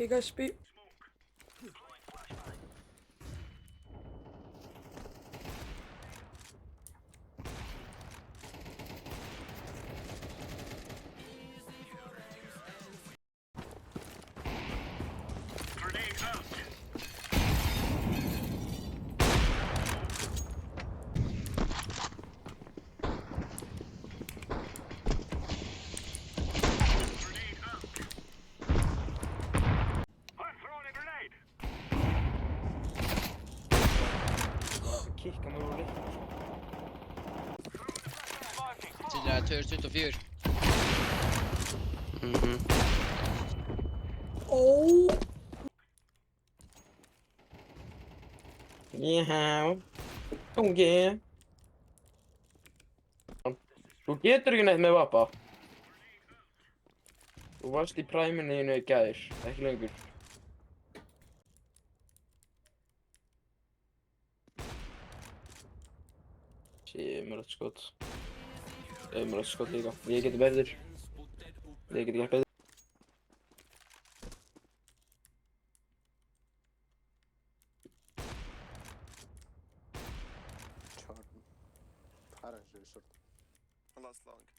guys, B. Kikka mig roligt. Tidligere tør 24. Oh! Yeah. Oh yeah. Þú getur ekki neitt með vapa. Þú varst í præminu þínu í gær, ekki lengur. Sér mér átt skot. Mér átt skot líka. Ég geti verður. Ég geti gert betur. Jordan. Paraşüt. Last long.